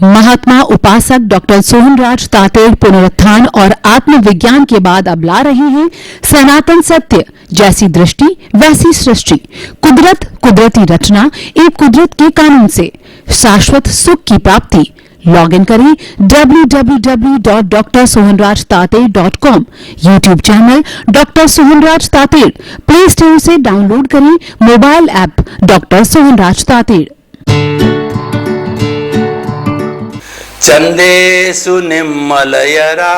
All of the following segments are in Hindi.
महात्मा उपासक डॉक्टर सोहनराज तातेड़ पुनरुत्थान और आत्मविज्ञान के बाद अब ला रहे हैं सनातन सत्य, जैसी दृष्टि वैसी सृष्टि, कुदरत, कुदरती रचना एक कुदरत के कानून से शाश्वत सुख की प्राप्ति। लॉग इन करें www.drsohanrajtated.com, YouTube channel doctor Sohanraj Tated, play store से डाउनलोड करें mobile app doctor Sohanraj Tated. चंदेषु निम्मलयरा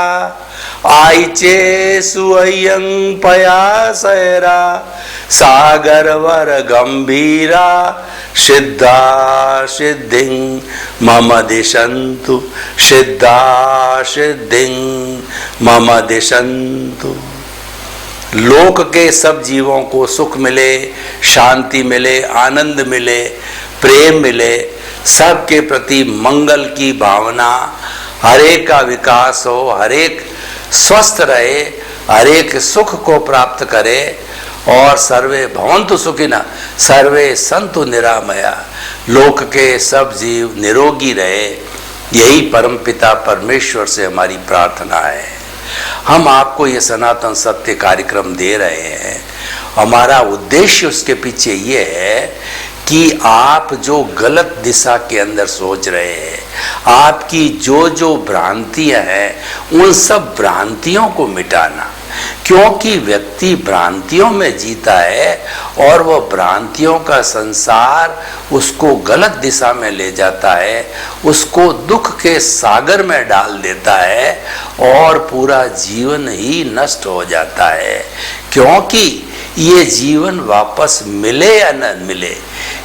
आईचेषु अय्यं पयासयरा सागरवर गंभीरा सिद्धा सिद्धिं मम दिशन्तु सिद्धा सिद्धिं मम दिशन्तु। लोक के सब जीवों को सुख मिले, शांति मिले, आनंद मिले, प्रेम मिले, सबके प्रति मंगल की भावना, हरेक का विकास हो, हरेक स्वस्थ रहे, हरेक सुख को प्राप्त करे और सर्वे भवन्तु सुखिनः सर्वे सन्तु निरामया, लोक के सब जीव निरोगी रहे, यही परमपिता परमेश्वर से हमारी प्रार्थना है। हम आपको ये सनातन सत्य कार्यक्रम दे रहे हैं। हमारा उद्देश्य उसके पीछे ये है कि आप जो गलत दिशा के अंदर सोच रहे हैं, आपकी जो जो भ्रांतियां हैं, उन सब भ्रांतियों को मिटाना, क्योंकि व्यक्ति भ्रांतियों में जीता है और वह भ्रांतियों का संसार उसको गलत दिशा में ले जाता है, उसको दुख के सागर में डाल देता है और पूरा जीवन ही नष्ट हो जाता है। क्योंकि ये जीवन वापस मिले या न मिले,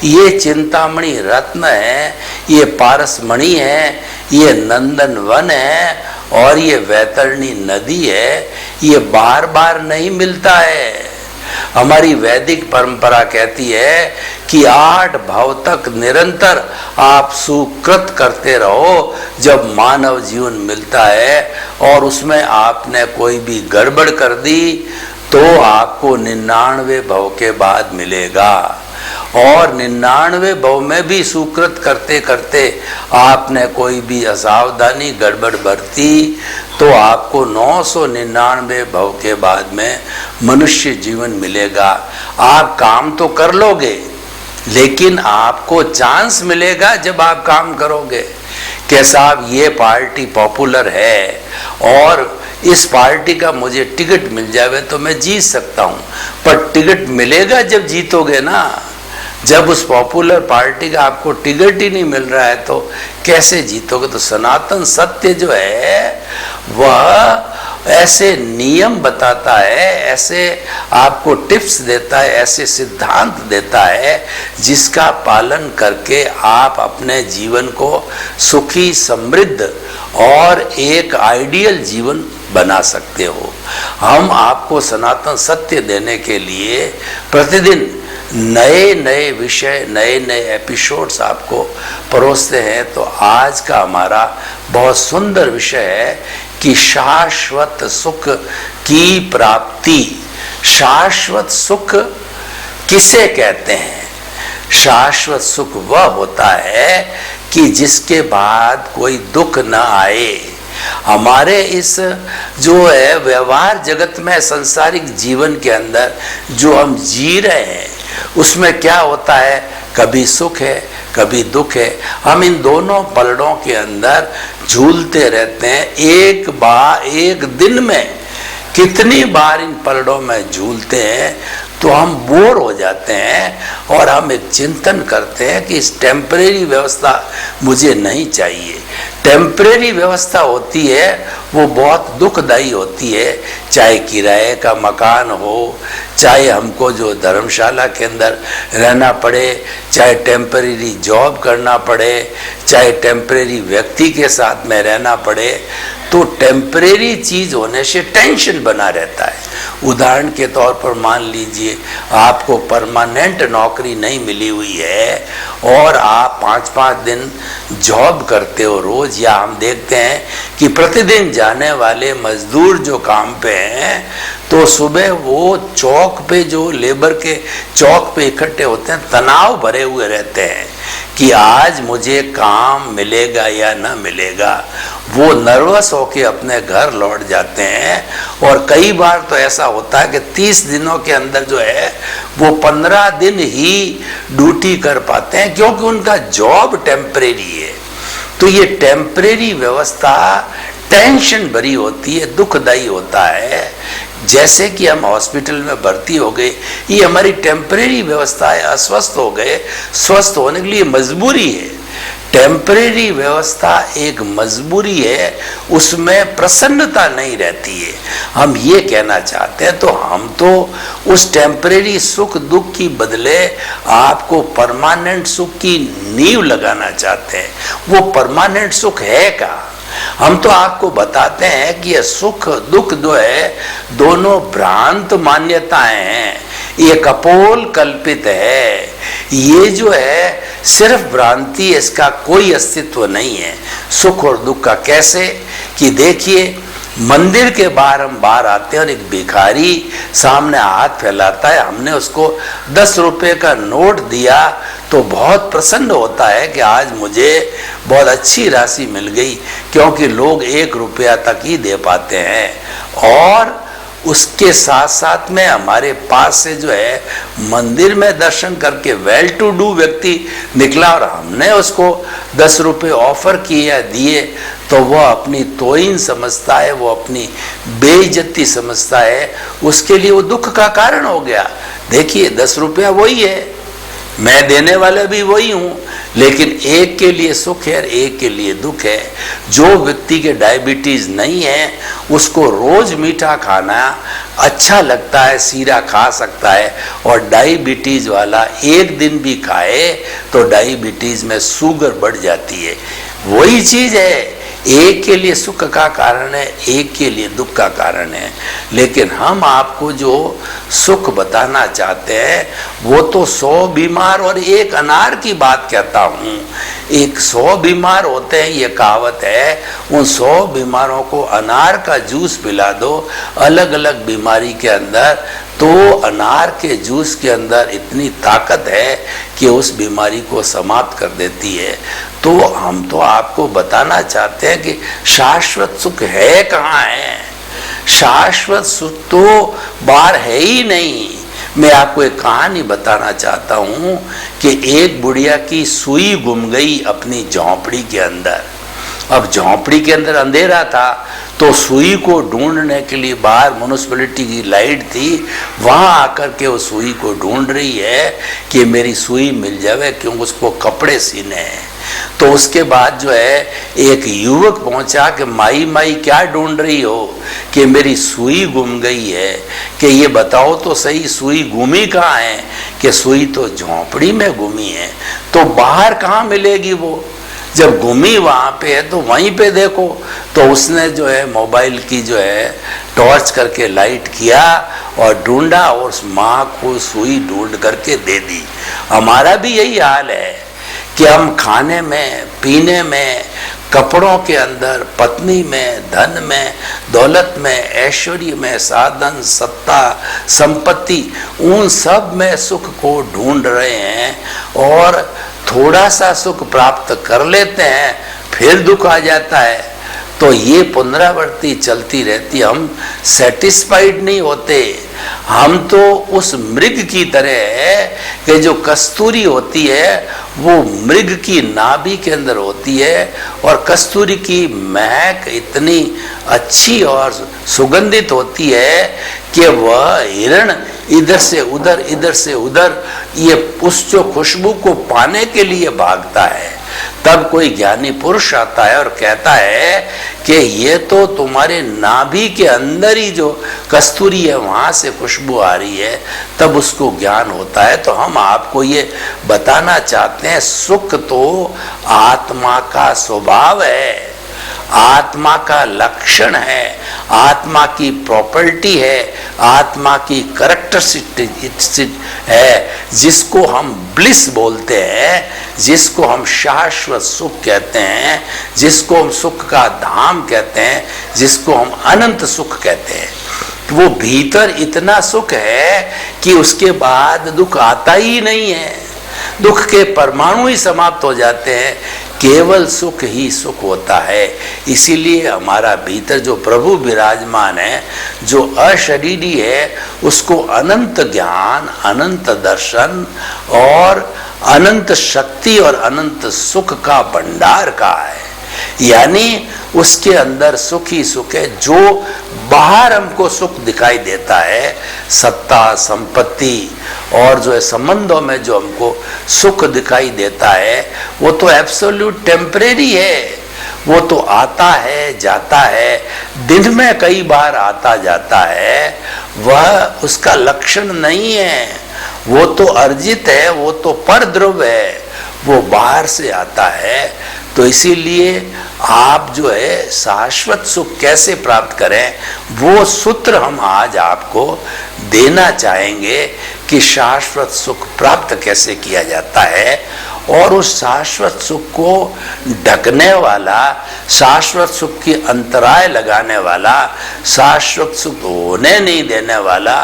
ये चिंतामणि रत्न है, ये पारसमणि है, ये नंदन वन है और ये वैतरणी नदी है, ये बार बार नहीं मिलता है। हमारी वैदिक परंपरा कहती है कि 8 भाव तक निरंतर आप सुकृत करते रहो। जब मानव जीवन मिलता है और उसमें आपने कोई भी गड़बड़ कर दी तो आपको 99 भव के बाद मिलेगा, और 99 भव में भी सुकृत करते करते आपने कोई भी असावधानी गड़बड़ बरती तो आपको 999 भव के बाद में मनुष्य जीवन मिलेगा। आप काम तो कर लोगे, लेकिन आपको चांस मिलेगा जब आप काम करोगे कि साहब ये पार्टी पॉपुलर है और इस पार्टी का मुझे टिकट मिल जावे तो मैं जीत सकता हूँ, पर टिकट मिलेगा जब जीतोगे ना। जब उस पॉपुलर पार्टी का आपको टिकट ही नहीं मिल रहा है तो कैसे जीतोगे। तो सनातन सत्य जो है वह ऐसे नियम बताता है, ऐसे आपको टिप्स देता है, ऐसे सिद्धांत देता है जिसका पालन करके आप अपने जीवन को सुखी, समृद्ध और एक आइडियल जीवन बना सकते हो। हम आपको सनातन सत्य देने के लिए प्रतिदिन नए नए विषय, नए नए एपिसोड्स आपको परोसते हैं। तो आज का हमारा बहुत सुंदर विषय है कि शाश्वत सुख की प्राप्ति। शाश्वत सुख किसे कहते हैं? शाश्वत सुख वह होता है कि जिसके बाद कोई दुख न आए। हमारे इस जो है व्यवहार जगत में, सांसारिक जीवन के अंदर जो हम जी रहे हैं, उसमें क्या होता है, कभी सुख है कभी दुख है। हम इन दोनों पलड़ों के अंदर झूलते रहते हैं। एक दिन में कितनी बार इन पलड़ों में झूलते हैं तो हम बोर हो जाते हैं और हम एक चिंतन करते हैं कि इस टेम्परेरी व्यवस्था मुझे नहीं चाहिए। टेम्परेरी व्यवस्था होती है वो बहुत दुखदायी होती है, चाहे किराए का मकान हो, चाहे हमको जो धर्मशाला के अंदर रहना पड़े, चाहे टेम्परेरी जॉब करना पड़े, चाहे टेम्परेरी व्यक्ति के साथ में रहना पड़े। तो टेम्परेरी चीज होने से टेंशन बना रहता है, उदाहरण के तौर पर मान लीजिए आपको परमानेंट नौकरी नहीं मिली हुई है और आप 5-5 दिन जॉब करते हो रोज, या हम देखते हैं कि प्रतिदिन जाने वाले मजदूर जो काम पे हैं तो सुबह वो चौक पे जो लेबर के चौक पे इकट्ठे होते हैं, तनाव भरे हुए रहते हैं कि आज मुझे काम मिलेगा या ना मिलेगा। वो नर्वस होके अपने घर लौट जाते हैं और कई बार तो ऐसा होता है कि 30 दिनों के अंदर जो है वो 15 दिन ही ड्यूटी कर पाते हैं, क्योंकि उनका जॉब टेम्परेरी है। तो ये टेम्परेरी व्यवस्था टेंशन भरी होती है, दुखदायी होता है। जैसे कि हम हॉस्पिटल में भर्ती हो गए, ये हमारी टेम्परेरी व्यवस्था है, अस्वस्थ हो गए, स्वस्थ होने के लिए मजबूरी है। टेम्परेरी व्यवस्था एक मजबूरी है, उसमें प्रसन्नता नहीं रहती है। हम ये कहना चाहते हैं, तो हम तो उस टेम्परेरी सुख दुख की बदले आपको परमानेंट सुख की नींव लगाना चाहते हैं। वो परमानेंट सुख है क्या? हम तो आपको बताते हैं कि ये सुख दुख जो है दोनों भ्रांत मान्यताएं हैं, ये कपोल कल्पित है, ये जो है सिर्फ भ्रांति, इसका कोई अस्तित्व नहीं है। सुख और दुख का कैसे कि देखिए, मंदिर के बाहर हम बाहर आते हैं और एक भिखारी सामने हाथ फैलाता है, हमने उसको 10 रुपए का नोट दिया तो बहुत प्रसन्न होता है कि आज मुझे बहुत अच्छी राशि मिल गई, क्योंकि लोग 1 रुपया तक ही दे पाते हैं। और उसके साथ साथ में हमारे पास से जो है मंदिर में दर्शन करके वेल टू डू व्यक्ति निकला और हमने उसको 10 रुपये ऑफर किए या दिए, तो वह अपनी तोहीन समझता है, वो अपनी बेइज्जती समझता है, उसके लिए वो दुख का कारण हो गया। देखिए 10 रुपया वही है, मैं देने वाला भी वही हूं, लेकिन एक के लिए सुख है और एक के लिए दुख है। जो व्यक्ति के डायबिटीज नहीं है उसको रोज मीठा खाना अच्छा लगता है, सीरा खा सकता है, और डायबिटीज वाला एक दिन भी खाए तो डायबिटीज में शुगर बढ़ जाती है। वही चीज है, एक के लिए सुख का कारण है, एक के लिए दुख का कारण है। लेकिन हम आपको जो सुख बताना चाहते हैं वो तो 100 बीमार और 1 अनार की बात कहता हूँ। एक 100 बीमार होते हैं, ये कहावत है, उन 100 बीमारों को अनार का जूस पिला दो अलग अलग बीमारी के अंदर, तो अनार के जूस के अंदर इतनी ताकत है कि उस बीमारी को समाप्त कर देती है। तो हम तो आपको बताना चाहते हैं कि शाश्वत सुख है कहाँ है? शाश्वत सुख तो बाहर है ही नहीं। मैं आपको एक कहानी बताना चाहता हूँ कि एक बुढ़िया की सुई गुम गई अपनी झोंपड़ी के अंदर। अब झोंपड़ी के अंदर अंधेरा था, तो सुई को ढूंढने के लिए बाहर म्युनिसिपैलिटी की लाइट थी, वहां आकर के वो सुई को ढूंढ रही है कि मेरी सुई मिल जावे, क्योंकि उसको कपड़े सीने हैं। तो उसके बाद जो है एक युवक पहुंचा कि माई माई क्या ढूंढ रही हो, कि मेरी सुई गुम गई है, कि ये बताओ तो सही सुई गुमी कहाँ है, कि सुई तो झोंपड़ी में गुमी है। तो बाहर कहाँ मिलेगी वो? जब गुमी वहां पे है तो वहीं पे देखो। तो उसने जो है मोबाइल की जो है टॉर्च करके लाइट किया और ढूंढा, और उस माँ को सुई ढूंढ करके दे दी। हमारा भी यही हाल है कि हम खाने में, पीने में, कपड़ों के अंदर, पत्नी में, धन में, दौलत में, ऐश्वर्य में, साधन, सत्ता, संपत्ति, उन सब में सुख को ढूंढ रहे हैं, और थोड़ा सा सुख प्राप्त कर लेते हैं फिर दुख आ जाता है। तो ये पुनरावृत्ति चलती रहती, हम सेटिस्फाइड नहीं होते। हम तो उस मृग की तरह है कि जो कस्तूरी होती है वो मृग की नाभि के अंदर होती है, और कस्तूरी की महक इतनी अच्छी और सुगंधित होती है कि वह हिरण इधर से उधर, इधर से उधर, ये उस जो खुशबू को पाने के लिए भागता है। तब कोई ज्ञानी पुरुष आता है और कहता है कि ये तो तुम्हारे नाभि के अंदर ही जो कस्तूरी है वहां से खुशबू आ रही है, तब उसको ज्ञान होता है। तो हम आपको ये बताना चाहते हैं, सुख तो आत्मा का स्वभाव है। आत्मा का लक्षण है, आत्मा की प्रॉपर्टी है, आत्मा की कैरेक्टरिस्टिक है, जिसको हम ब्लिस बोलते हैं, जिसको हम शाश्वत सुख कहते हैं, जिसको हम सुख का धाम कहते हैं, जिसको हम अनंत सुख कहते हैं। तो वो भीतर इतना सुख है कि उसके बाद दुख आता ही नहीं है, दुख के परमाणु ही समाप्त हो जाते हैं, केवल सुख ही सुख होता है। इसीलिए हमारा भीतर जो प्रभु विराजमान है, जो अशरीरी है, उसको अनंत ज्ञान, अनंत दर्शन और अनंत शक्ति और अनंत सुख का भंडार कहा है। यानी उसके अंदर सुख ही सुख है। जो बाहर हमको सुख दिखाई देता है, सत्ता, संपत्ति और जो है संबंधों में जो हमको सुख दिखाई देता है, वो तो एब्सोल्यूट टेम्परेरी है। वो तो आता है जाता है, दिन में कई बार आता जाता है, वह उसका लक्षण नहीं है। वो तो अर्जित है, वो तो परद्रव्य है, वो बाहर से आता है। तो इसीलिए आप जो है शाश्वत सुख कैसे प्राप्त करें, वो सूत्र हम आज आपको देना चाहेंगे कि शाश्वत सुख प्राप्त कैसे किया जाता है। और उस शाश्वत सुख को ढकने वाला, शाश्वत सुख की अंतराय लगाने वाला, शाश्वत सुख होने नहीं देने वाला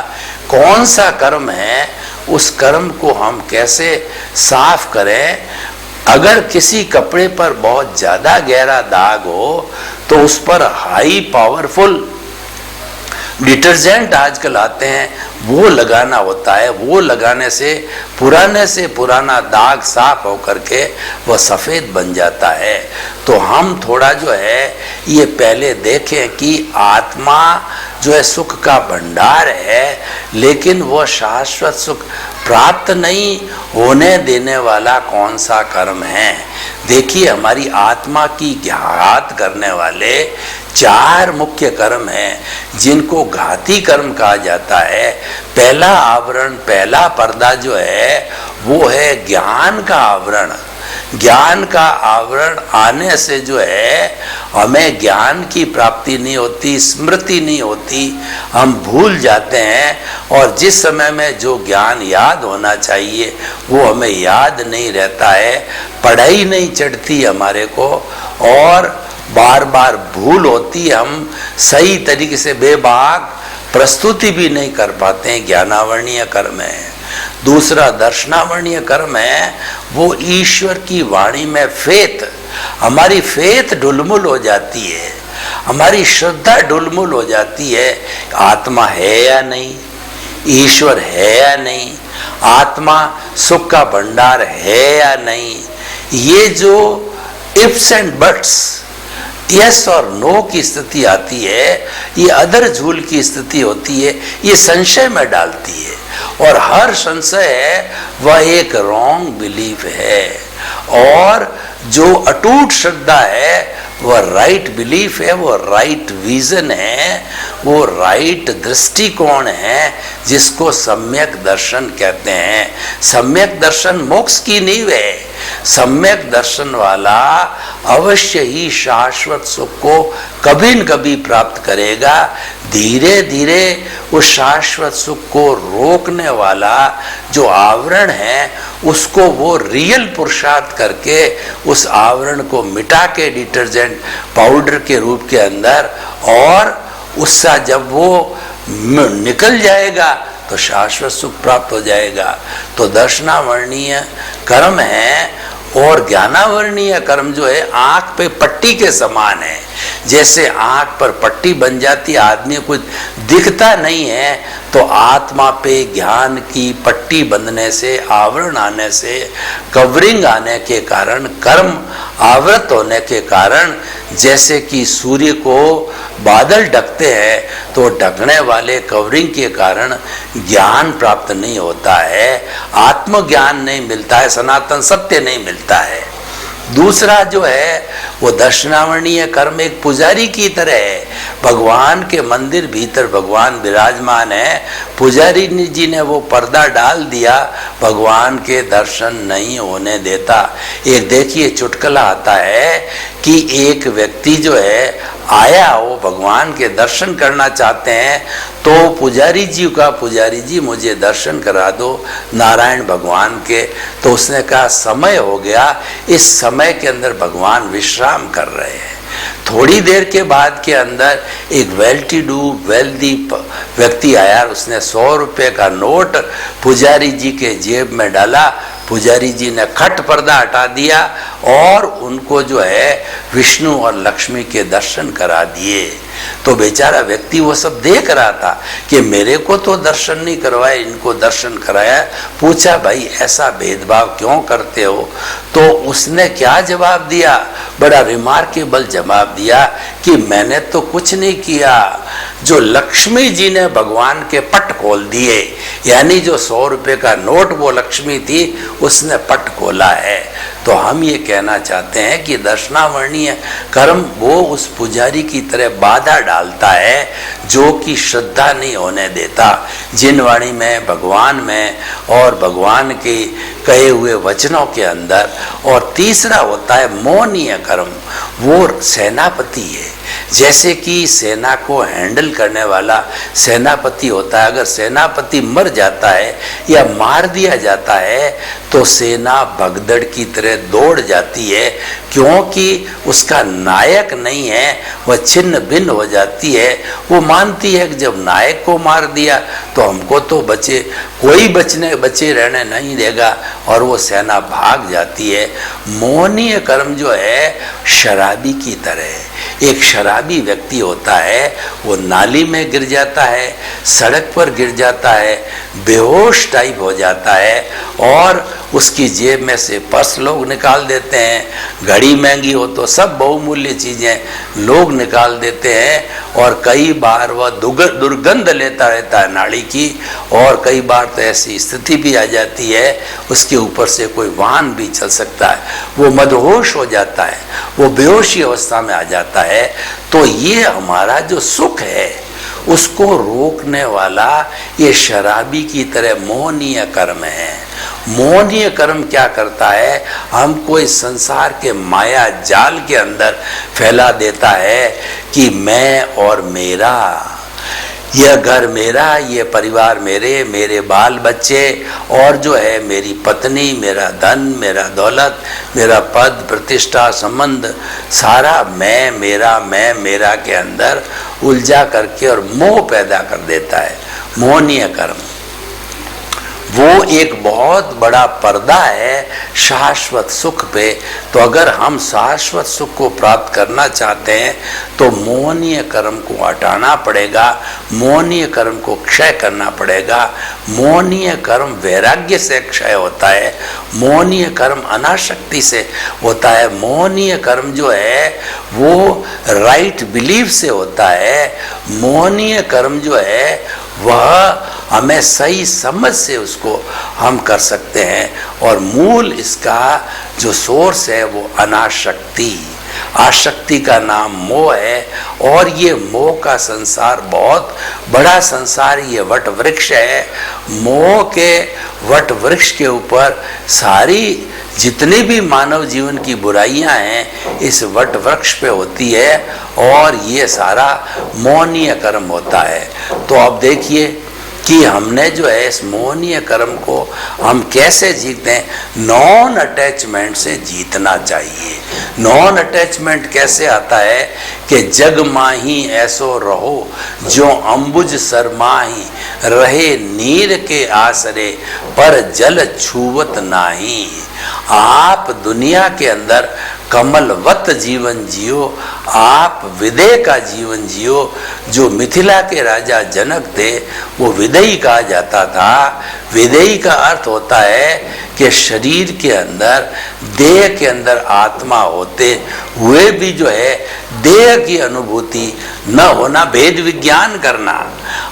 कौन सा कर्म है, उस कर्म को हम कैसे साफ करें। अगर किसी कपड़े पर बहुत ज्यादा गहरा दाग हो तो उस पर हाई पावरफुल डिटर्जेंट आजकल आते हैं, वो लगाना होता है। वो लगाने से पुराना दाग साफ होकर के वह सफेद बन जाता है। तो हम थोड़ा जो है ये पहले देखें कि आत्मा जो है सुख का भंडार है, लेकिन वह शाश्वत सुख प्राप्त नहीं होने देने वाला कौन सा कर्म है। देखिए, हमारी आत्मा की घात करने वाले 4 मुख्य कर्म हैं, जिनको घाती कर्म कहा जाता है। पहला आवरण, पहला पर्दा जो है वो है ज्ञान का आवरण। ज्ञान का आवरण आने से जो है हमें ज्ञान की प्राप्ति नहीं होती, स्मृति नहीं होती, हम भूल जाते हैं। और जिस समय में जो ज्ञान याद होना चाहिए वो हमें याद नहीं रहता है, पढ़ाई नहीं चढ़ती हमारे को, और बार बार भूल होती, हम सही तरीके से बेबाक प्रस्तुति भी नहीं कर पाते हैं। ज्ञानावरणीय कर्म है। दूसरा दर्शनावरणीय कर्म है, वो ईश्वर की वाणी में फेथ, हमारी फेथ ढुलमुल हो जाती है, हमारी श्रद्धा ढुलमुल हो जाती है। आत्मा है या नहीं, ईश्वर है या नहीं, आत्मा सुख का भंडार है या नहीं, ये जो इफ्स एंड बट्स, यस और नो की स्थिति आती है, ये अदर झूल की स्थिति होती है, ये संशय में डालती है। और हर संशय है वह एक रॉन्ग बिलीफ है, और जो अटूट श्रद्धा है वह राइट बिलीफ है, वो राइट विजन है, वो राइट दृष्टिकोण है, जिसको सम्यक दर्शन कहते हैं। सम्यक दर्शन मोक्ष की नींव है। सम्यक दर्शन वाला अवश्य ही शाश्वत सुख को कभी न कभी प्राप्त करेगा। धीरे धीरे उस शाश्वत सुख को रोकने वाला जो आवरण है, उसको वो रियल पुरुषार्थ करके उस आवरण को मिटा के डिटर्जेंट पाउडर के रूप के अंदर, और उससे जब वो निकल जाएगा तो शाश्वत सुख प्राप्त हो जाएगा। तो दर्शनावरणीय कर्म है, और ज्ञानावरणीय कर्म जो है आंख पे पट्टी के समान है। जैसे आंख पर पट्टी बन जाती है, आदमी को दिखता नहीं है, तो आत्मा पे ज्ञान की पट्टी बंधने से, आवरण आने से, कवरिंग आने के कारण, कर्म आवृत होने के कारण, जैसे कि सूर्य को बादल ढकते हैं, तो ढकने वाले कवरिंग के कारण ज्ञान प्राप्त नहीं होता है, आत्मज्ञान नहीं मिलता है, सनातन सत्य नहीं मिलता है। दूसरा जो है वो दर्शनावरणीय कर्म एक पुजारी की तरह है। भगवान के मंदिर भीतर भगवान विराजमान है, पुजारी जी ने वो पर्दा डाल दिया, भगवान के दर्शन नहीं होने देता। एक देखिए चुटकुला आता है कि एक व्यक्ति जो है आया, वो भगवान के दर्शन करना चाहते हैं, तो पुजारी जी का, पुजारी जी मुझे दर्शन करा दो नारायण भगवान के। तो उसने कहा समय हो गया, इस समय के अंदर भगवान विश्राम कर रहे हैं। थोड़ी देर के बाद के अंदर एक वेल्टी डू वेल्दी व्यक्ति आया, उसने 100 रुपये का नोट पुजारी जी के जेब में डाला। पुजारी जी ने खट पर्दा हटा दिया और उनको जो है विष्णु और लक्ष्मी के दर्शन करा दिए। तो बेचारा व्यक्ति वो सब देख रहा था कि मेरे को तो दर्शन नहीं करवाए, इनको दर्शन कराया। पूछा भाई ऐसा भेदभाव क्यों करते हो? तो उसने क्या जवाब दिया, बड़ा रिमार्केबल जवाब दिया कि मैंने तो कुछ नहीं किया, जो लक्ष्मी जी ने भगवान के पट खोल दिए, यानी जो 100 रुपये का नोट वो लक्ष्मी थी, उसने पट खोला है। तो हम ये कहना चाहते हैं कि दर्शनावरणीय कर्म वो उस पुजारी की तरह बाधा डालता है जो कि श्रद्धा नहीं होने देता जिन वाणी में, भगवान में और भगवान के कहे हुए वचनों के अंदर। और तीसरा होता है मोहनीय कर्म, वो सेनापति है। जैसे कि सेना को हैंडल करने वाला सेनापति होता है, अगर सेनापति मर जाता है या मार दिया जाता है तो सेना भगदड़ की तरह दौड़ जाती है, क्योंकि उसका नायक नहीं है, वह छिन्न भिन्न हो जाती है। वो मानती है कि जब नायक को मार दिया तो हमको तो कोई बचे रहने नहीं देगा, और वो सेना भाग जाती है। मोहनीय कर्म जो है शराबी की तरह है। एक शराबी व्यक्ति होता है, वो नाली में गिर जाता है, सड़क पर गिर जाता है, बेहोश टाइप हो जाता है, और उसकी जेब में से पर्स लोग निकाल देते हैं, घड़ी महंगी हो तो सब बहुमूल्य चीज़ें लोग निकाल देते हैं, और कई बार वह दुर्गंध लेता रहता है नाली की, और कई बार तो ऐसी स्थिति भी आ जाती है उसके ऊपर से कोई वाहन भी चल सकता है, वो मदहोश हो जाता है, वो बेहोशी अवस्था में आ जाता है। तो ये हमारा जो सुख है उसको रोकने वाला ये शराबी की तरह मोहनीय कर्म है। मोहनीय कर्म क्या करता है, हमको इस संसार के माया जाल के अंदर फैला देता है कि मैं और मेरा, यह घर मेरा, ये परिवार मेरे, मेरे बाल बच्चे, और जो है मेरी पत्नी, मेरा धन, मेरा दौलत, मेरा पद प्रतिष्ठा संबंध, सारा मैं मेरा के अंदर उलझा करके और मोह पैदा कर देता है। मोहनीय कर्म वो एक बहुत बड़ा पर्दा है शाश्वत सुख पे। तो अगर हम शाश्वत सुख को प्राप्त करना चाहते हैं तो मोहनीय कर्म को हटाना पड़ेगा, मोहनीय कर्म को क्षय करना पड़ेगा। मोहनीय कर्म वैराग्य से क्षय होता है, मोहनीय कर्म अनासक्ति से होता है, मोहनीय कर्म जो है वो राइट बिलीफ से होता है, मोहनीय कर्म जो है वह हमें सही समझ से उसको हम कर सकते हैं। और मूल इसका जो सोर्स है वो अनासक्ति, आसक्ति का नाम मोह है, और ये मोह का संसार बहुत बड़ा संसार, ये वट वृक्ष है। मोह के वट वृक्ष के ऊपर सारी जितनी भी मानव जीवन की बुराइयां हैं इस वट वृक्ष पे होती है, और ये सारा मोहनीय कर्म होता है। तो अब देखिए कि हमने जो है इस मोहनीय कर्म को हम कैसे जीतते हैं, नॉन अटैचमेंट से जीतना चाहिए। नॉन अटैचमेंट कैसे आता है कि जग माही ऐसो रहो जो अंबुज सरमाही, रहे नीर के आसरे पर जल छुवत नाही। आप दुनिया के अंदर कमलवत जीवन जियो, आप विदेह का जीवन जियो। जो मिथिला के राजा जनक थे वो विदेही कहा जाता था। विदेही का अर्थ होता है कि शरीर के अंदर, देह के अंदर आत्मा होते हुए भी जो है देह की अनुभूति न होना, भेद विज्ञान करना।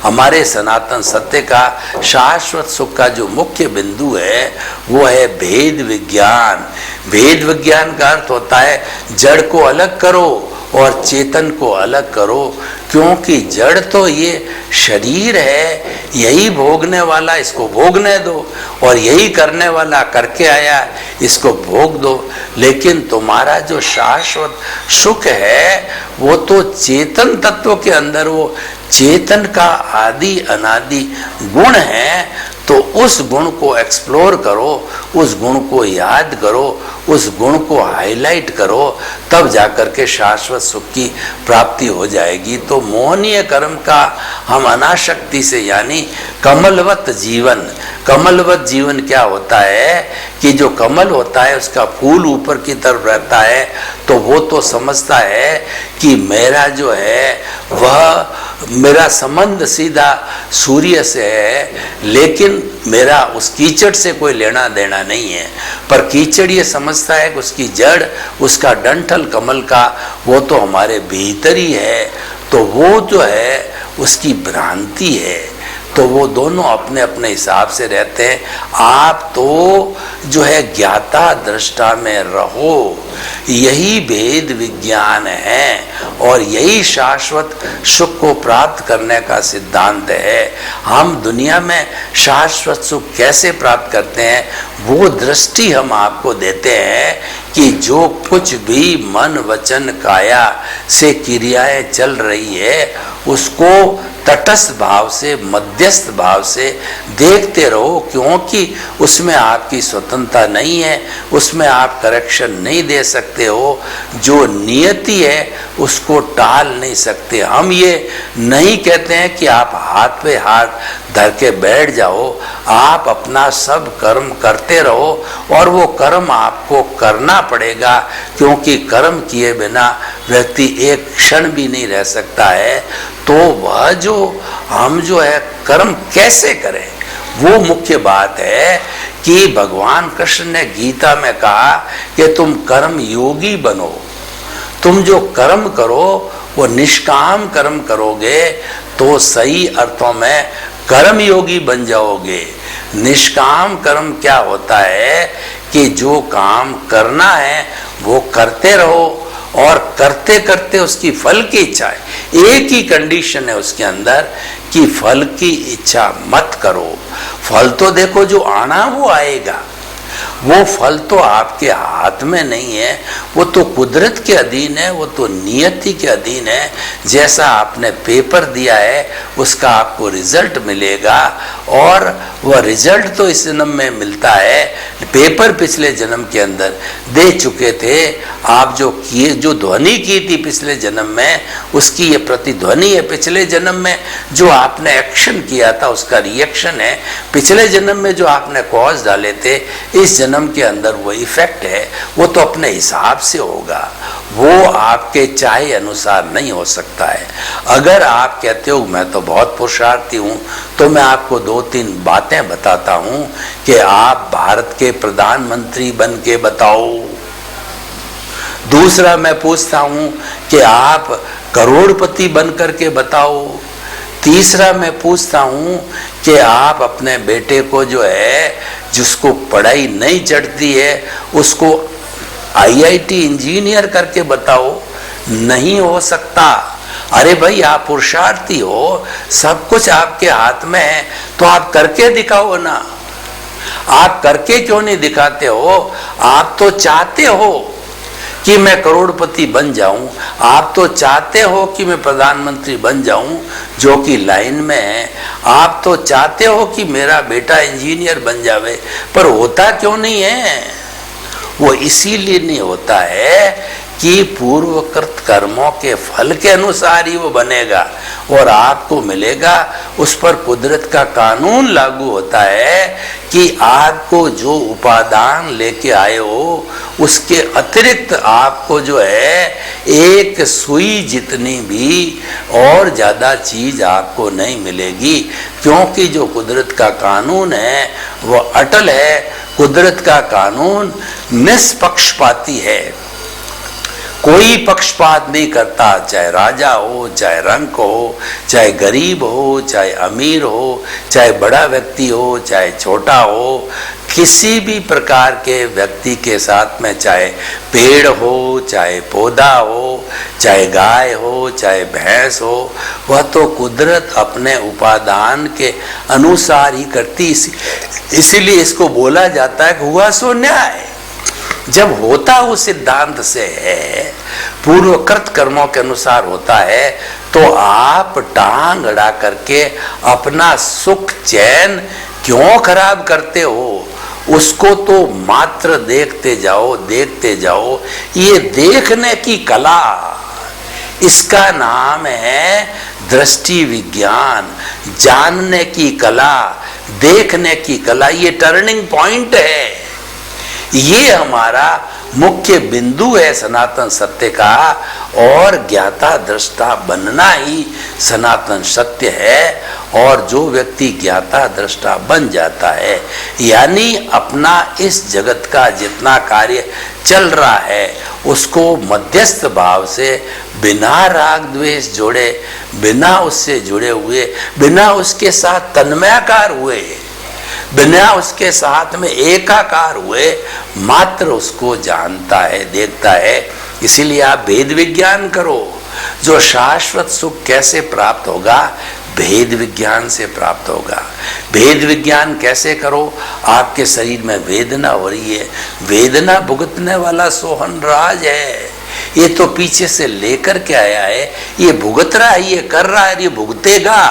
हमारे सनातन सत्य का शाश्वत सुख का जो मुख्य बिंदु है वो है भेद विज्ञान। विज्ञान। भेद विज्ञान का अर्थ होता है जड़ को अलग करो और चेतन को अलग करो, क्योंकि जड़ तो ये शरीर है, यही भोगने वाला, इसको भोगने दो, और यही करने वाला करके आया, इसको भोग दो। लेकिन तुम्हारा जो शाश्वत सुख है वो तो चेतन तत्व के अंदर, वो चेतन का आदि अनादि गुण है। तो उस गुण को एक्सप्लोर करो, उस गुण को याद करो, उस गुण को हाईलाइट करो, तब जाकर के शाश्वत सुख की प्राप्ति हो जाएगी। तो मोहनीय कर्म का हम अनाशक्ति से, यानी कमलवत जीवन, कमलवत जीवन क्या होता है कि जो कमल होता है उसका फूल ऊपर की तरफ रहता है, तो वो तो समझता है कि मेरा जो है वह, मेरा संबंध सीधा सूर्य से है, लेकिन मेरा उस कीचड़ से कोई लेना देना नहीं है। पर कीचड़ ये समझता है कि उसकी जड़, उसका डंठल कमल का, वो तो हमारे भीतर ही है। तो वो जो है उसकी भ्रांति है। तो वो दोनों अपने अपने हिसाब से रहते हैं। आप तो जो है ज्ञाता दृष्टा में रहो, यही भेद विज्ञान है और यही शाश्वत सुख को प्राप्त करने का सिद्धांत है। हम दुनिया में शाश्वत सुख कैसे प्राप्त करते हैं, वो दृष्टि हम आपको देते हैं कि जो कुछ भी मन वचन काया से क्रियाएं चल रही है, उसको तटस्थ भाव से, मध्यस्थ भाव से देखते रहो, क्योंकि उसमें आपकी स्वतंत्रता नहीं है, उसमें आप करेक्शन नहीं दे सकते हो। जो नियति है उसको टाल नहीं सकते। हम ये नहीं कहते हैं कि आप हाथ पे हाथ धर के बैठ जाओ, आप अपना सब कर्म करते रहो, और वो कर्म आपको करना पड़ेगा, क्योंकि कर्म किए बिना व्यक्ति एक क्षण भी नहीं रह सकता है। तो वह जो हम जो है कर्म कैसे करें, वो मुख्य बात है कि भगवान कृष्ण ने गीता में कहा कि तुम कर्म योगी बनो। तुम जो कर्म करो वो निष्काम कर्म करोगे तो सही अर्थों में कर्म योगी बन जाओगे। निष्काम कर्म क्या होता है कि जो काम करना है वो करते रहो, और करते करते उसकी फल की इच्छा है। एक ही कंडीशन है उसके अंदर कि फल की इच्छा मत करो। फल तो देखो जो आना वो आएगा, वो फल तो आपके हाथ में नहीं है, वो तो कुदरत के अधीन है, वो तो नियति के अधीन है। जैसा आपने पेपर दिया है उसका आपको रिजल्ट मिलेगा, और वह रिजल्ट तो इस जन्म में मिलता है। पेपर पिछले जन्म के अंदर दे चुके थे आप, जो किए, जो ध्वनि की थी पिछले जन्म में, उसकी ये प्रतिध्वनि है पिछले जन्म में। जो आपने एक्शन किया था उसका रिएक्शन है पिछले जन्म में। जो आपने कॉज डाले थे इस जन्म के अंदर वो इफेक्ट है। वो तो अपने हिसाब से होगा, वो आपके चाहे अनुसार नहीं हो सकता है। अगर आप कहते हो मैं तो बहुत पुरुषार्थी हूं, तो मैं आपको 2-3 बातें बताता हूं कि आप भारत के प्रधानमंत्री बन के बताओ। दूसरा मैं पूछता हूं कि आप करोड़पति बन करके बताओ। तीसरा मैं पूछता हूं कि आप अपने बेटे को जो है, जिसको पढ़ाई नहीं चढ़ती है, उसको IIT इंजीनियर करके बताओ। नहीं हो सकता। अरे भाई आप पुरुषार्थी हो, सब कुछ आपके हाथ में है, तो आप करके दिखाओ ना। आप करके क्यों नहीं दिखाते हो? आप तो चाहते हो कि मैं करोड़पति बन जाऊं, आप तो चाहते हो कि मैं प्रधानमंत्री बन जाऊं, जो कि लाइन में है। आप तो चाहते हो कि मेरा बेटा इंजीनियर बन जावे, पर होता क्यों नहीं है? वो इसीलिए नहीं होता है कि पूर्वकृत कर्मों के फल के अनुसार ही वो बनेगा और आपको मिलेगा। उस पर कुदरत का कानून लागू होता है कि आपको जो उपादान लेके आए हो उसके अतिरिक्त आपको जो है एक सुई जितनी भी और ज्यादा चीज आपको नहीं मिलेगी, क्योंकि जो कुदरत का कानून है वो अटल है। कुदरत का कानून निष्पक्षपाती है, कोई पक्षपात नहीं करता। चाहे राजा हो, चाहे रंक हो, चाहे गरीब हो, चाहे अमीर हो, चाहे बड़ा व्यक्ति हो, चाहे छोटा हो, किसी भी प्रकार के व्यक्ति के साथ में, चाहे पेड़ हो, चाहे पौधा हो, चाहे गाय हो, चाहे भैंस हो, वह तो कुदरत अपने उपादान के अनुसार ही करती। इसीलिए इसको बोला जाता है कि हुआ सो न्याय। जब होता उस सिद्धांत से है, पूर्वकृत कर्मों के अनुसार होता है, तो आप टांग अड़ा करके अपना सुख चैन क्यों खराब करते हो? उसको तो मात्र देखते जाओ, देखते जाओ। ये देखने की कला, इसका नाम है दृष्टि विज्ञान। जानने की कला, देखने की कला, ये टर्निंग पॉइंट है। ये हमारा मुख्य बिंदु है सनातन सत्य का, और ज्ञाता दृष्टा बनना ही सनातन सत्य है। और जो व्यक्ति ज्ञाता दृष्टा बन जाता है, यानी अपना इस जगत का जितना कार्य चल रहा है उसको मध्यस्थ भाव से, बिना राग द्वेष जोड़े, बिना उससे जुड़े हुए, बिना उसके साथ तन्मयाकार हुए, बिना उसके साथ में एकाकार हुए, मात्र उसको जानता है, देखता है। इसीलिए आप भेद विज्ञान करो। जो शाश्वत सुख कैसे प्राप्त होगा? भेद विज्ञान से प्राप्त होगा। भेद विज्ञान कैसे करो? आपके शरीर में वेदना हो रही है, वेदना भुगतने वाला सोहन राज है। ये तो पीछे से लेकर के आया है, ये भुगत रहा है, ये कर रहा है, ये भुगतेगा।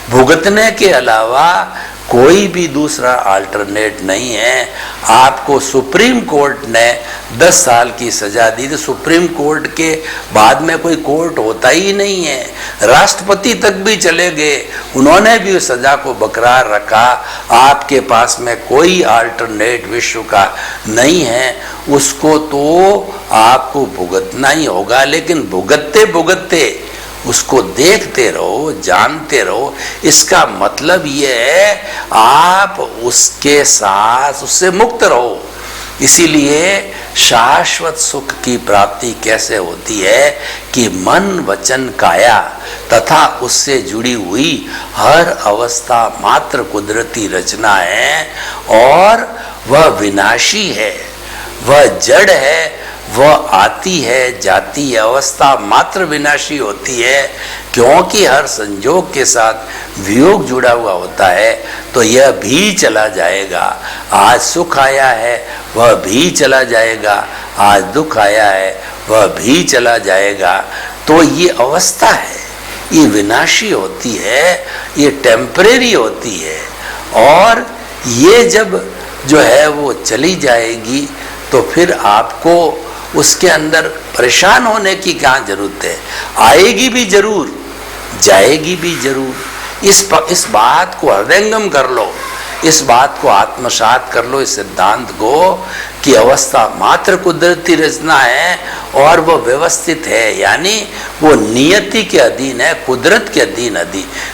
भुगतने के अलावा कोई भी दूसरा अल्टरनेट नहीं है। आपको सुप्रीम कोर्ट ने 10 साल की सजा दी, तो सुप्रीम कोर्ट के बाद में कोई कोर्ट होता ही नहीं है। राष्ट्रपति तक भी चले गए, उन्होंने भी उस सजा को बरकरार रखा। आपके पास में कोई अल्टरनेट विश्व का नहीं है, उसको तो आपको भुगतना ही होगा। लेकिन भुगतते भुगतते उसको देखते रहो, जानते रहो। इसका मतलब ये है आप उसके साथ, उससे मुक्त रहो। इसीलिए शाश्वत सुख की प्राप्ति कैसे होती है कि मन वचन काया तथा उससे जुड़ी हुई हर अवस्था मात्र कुदरती रचना है, और वह विनाशी है, वह जड़ है, वह आती है जाती है, अवस्था मात्र विनाशी होती है। क्योंकि हर संजोग के साथ वियोग जुड़ा हुआ होता है, तो यह भी चला जाएगा। आज सुख आया है, वह भी चला जाएगा। आज दुख आया है, वह भी चला जाएगा। तो ये अवस्था है, ये विनाशी होती है, ये टेम्परेरी होती है। और ये जब जो है वो चली जाएगी, तो फिर आपको उसके अंदर परेशान होने की क्या जरूरत है? आएगी भी जरूर, जाएगी भी जरूर। इस बात को हृदयंगम कर लो, इस बात को आत्मसात कर लो, इस सिद्धांत को कि अवस्था मात्र कुदरती रचना है और वो व्यवस्थित है, यानी वो नियति के अधीन है, कुदरत के अधीन।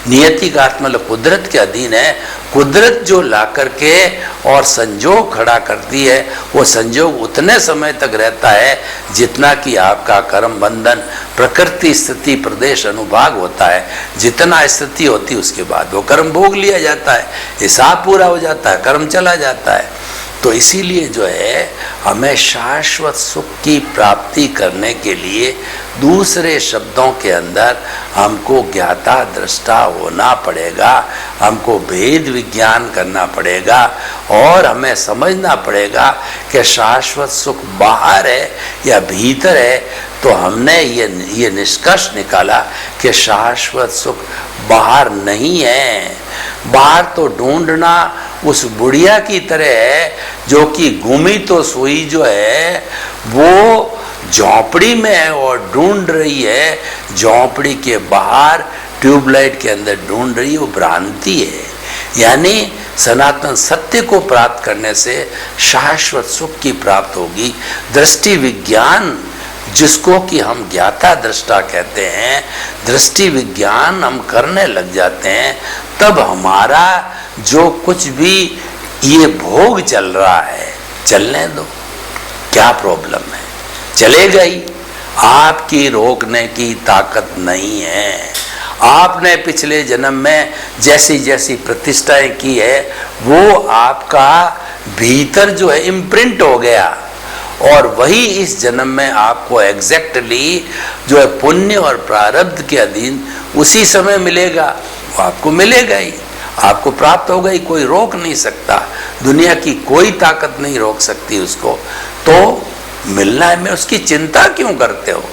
नियति का अर्थ मतलब कुदरत के अधीन है। कुदरत जो ला करके और संजोग खड़ा करती है, वो संजोग उतने समय तक रहता है जितना कि आपका कर्म बंधन, प्रकृति स्थिति प्रदेश अनुभाग होता है। जितना स्थिति होती है उसके बाद वो कर्म भोग लिया जाता है, हिसाब पूरा हो जाता है, कर्म चला जाता है। तो इसीलिए जो है हमें शाश्वत सुख की प्राप्ति करने के लिए दूसरे शब्दों के अंदर हमको ज्ञाता दृष्टा होना पड़ेगा, हमको भेद विज्ञान करना पड़ेगा, और हमें समझना पड़ेगा कि शाश्वत सुख बाहर है या भीतर है। तो हमने ये निष्कर्ष निकाला कि शाश्वत सुख बाहर नहीं है। बाहर तो ढूंढना उस बुढ़िया की तरह है जो कि घूमी तो सोई जो है वो झोंपड़ी में है और ढूंढ रही है, झोंपड़ी के बाहर ट्यूबलाइट के अंदर ढूंढ रही है, वो भ्रांति है। यानी सनातन सत्य को प्राप्त करने से शाश्वत सुख की प्राप्त होगी। दृष्टि विज्ञान जिसको कि हम ज्ञाता दृष्टा कहते हैं, दृष्टि विज्ञान हम करने लग जाते हैं, तब हमारा जो कुछ भी ये भोग चल रहा है चलने दो, क्या प्रॉब्लम है, चलेगा ही। आपकी रोकने की ताकत नहीं है। आपने पिछले जन्म में जैसी जैसी प्रतिष्ठाएं की है वो आपका भीतर जो है इम्प्रिंट हो गया, और वही इस जन्म में आपको एग्जैक्टली जो है पुण्य और प्रारब्ध के अधीन उसी समय मिलेगा, वो आपको मिलेगा ही, आपको प्राप्त होगा ही, कोई रोक नहीं सकता, दुनिया की कोई ताकत नहीं रोक सकती उसको। तो मिलना है, मैं उसकी चिंता क्यों करते हो?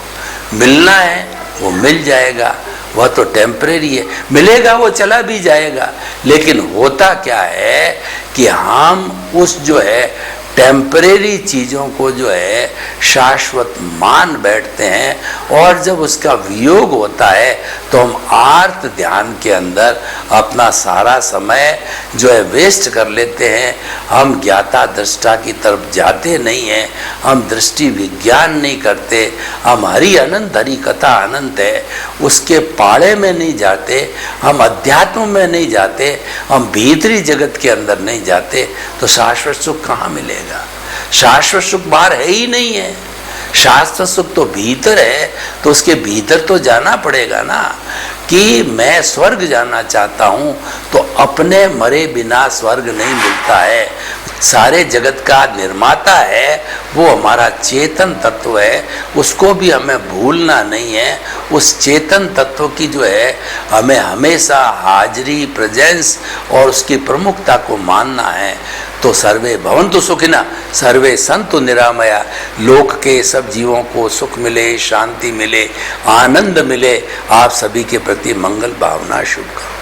मिलना है वो मिल जाएगा, वह तो टेम्परेरी है, मिलेगा वो चला भी जाएगा। लेकिन होता क्या है कि हम उस जो है टेम्परेरी चीज़ों को जो है शाश्वत मान बैठते हैं, और जब उसका वियोग होता है तो हम आर्त ध्यान के अंदर अपना सारा समय जो है वेस्ट कर लेते हैं। हम ज्ञाता दृष्टा की तरफ जाते नहीं हैं, हम दृष्टि विज्ञान नहीं करते, हम हरि अनंत, हरि कथा अनंत है उसके पाड़े में नहीं जाते, हम अध्यात्म में नहीं जाते, हम भीतरी जगत के अंदर नहीं जाते, तो शाश्वत सुख कहाँ मिलेगा? शाश्वत सुख बाहर है ही नहीं है, शाश्वत सुख तो भीतर है। तो उसके भीतर तो जाना पड़ेगा ना, कि मैं स्वर्ग जाना चाहता हूं तो अपने मरे बिना स्वर्ग नहीं मिलता है। सारे जगत का निर्माता है वो हमारा चेतन तत्व है, उसको भी हमें भूलना नहीं है। उस चेतन तत्व की जो है हमें हमेशा हाजिरी, प्रेजेंस और उसकी प्रमुखता को मानना है। तो सर्वे भवन्तु सुखिनः, सर्वे सन्तु निरामया, लोक के सब जीवों को सुख मिले, शांति मिले, आनंद मिले। आप सभी के प्रति मंगल भावना शुभ करो।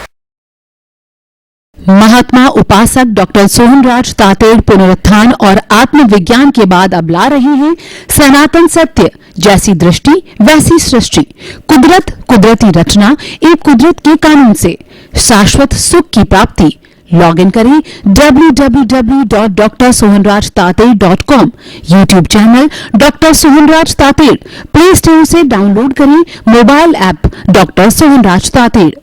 महात्मा उपासक डॉक्टर सोहनराज तातेड़ पुनरुत्थान और आत्मविज्ञान के बाद अब ला रहे हैं सनातन सत्य, जैसी दृष्टि वैसी सृष्टि, कुदरत, कुदरती रचना, एक कुदरत के कानून से शाश्वत सुख की प्राप्ति। लॉग इन करें www.drsohanrajtated.com, YouTube channel doctor Sohanraj Tated, play store से डाउनलोड करें mobile app doctor Sohanraj Tated.